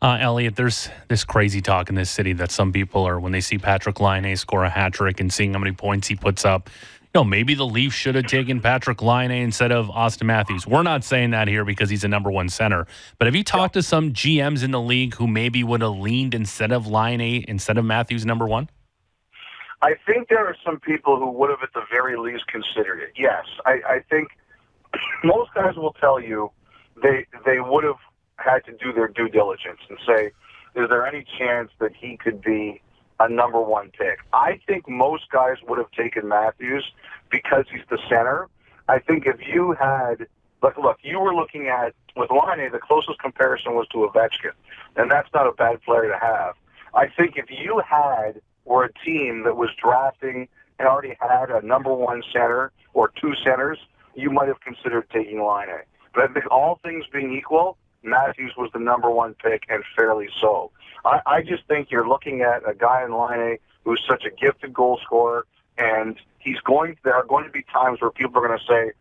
Elliotte, there's this crazy talk in this city that some people are, when they see Patrick Laine score a hat trick and seeing how many points he puts up, maybe the Leafs should have taken Patrick Laine instead of Auston Matthews. We're not saying that here because he's a number one center. But have you talked to some GMs in the league who maybe would have leaned instead of Laine instead of Matthews number one? I think there are some people who would have at the very least considered it. Yes, I think most guys will tell you they would have had to do their due diligence and say, is there any chance that he could be a number one pick? I think most guys would have taken Matthews because he's the center. I think if you had, look, you were looking at, with Laine, the closest comparison was to Ovechkin, and that's not a bad player to have. I think if you were a team that was drafting and already had a number one center or two centers, you might have considered taking Laine. But I think all things being equal, Matthews was the number one pick, and fairly so. I just think you're looking at a guy in Laine who's such a gifted goal scorer, and there are going to be times where people are going to say,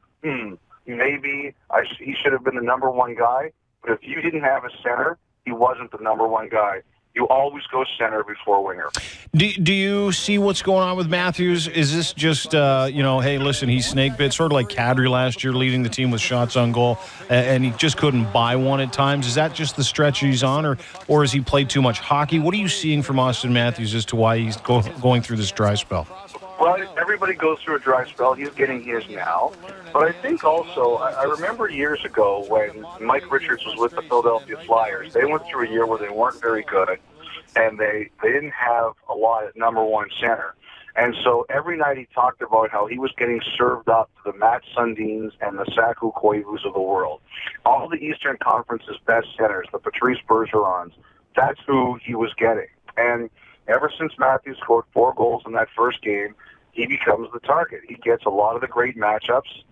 maybe he should have been the number one guy, but if you didn't have a center, he wasn't the number one guy. You always go center before winger. Do you see what's going on with Matthews? Is this just, hey, listen, he's snake bit, sort of like Kadri last year, leading the team with shots on goal, and he just couldn't buy one at times? Is that just the stretch he's on, or has he played too much hockey? What are you seeing from Auston Matthews as to why he's going through this dry spell? Well, everybody goes through a dry spell. He's getting his now. But I think also, I remember years ago when Mike Richards was with the Philadelphia Flyers, they went through a year where they weren't very good, and they didn't have a lot at number one center. And so every night he talked about how he was getting served up to the Matt Sundins and the Saku Koivus of the world. All the Eastern Conference's best centers, the Patrice Bergerons, that's who he was getting. And ever since Matthews scored 4 goals in that first game, he becomes the target. He gets a lot of the great matchups.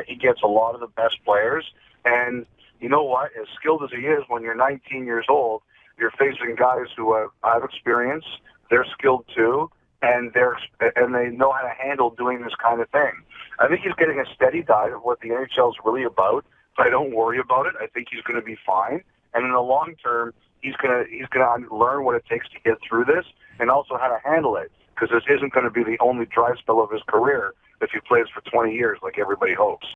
He gets a lot of the best players. And you know what? As skilled as he is, when you're 19 years old, you're facing guys who have experience. They're skilled too, and they know how to handle doing this kind of thing. I think he's getting a steady diet of what the NHL is really about. But I don't worry about it. I think he's going to be fine. And in the long term, he's going to learn what it takes to get through this, and also how to handle it. Because this isn't going to be the only dry spell of his career if he plays for 20 years like everybody hopes.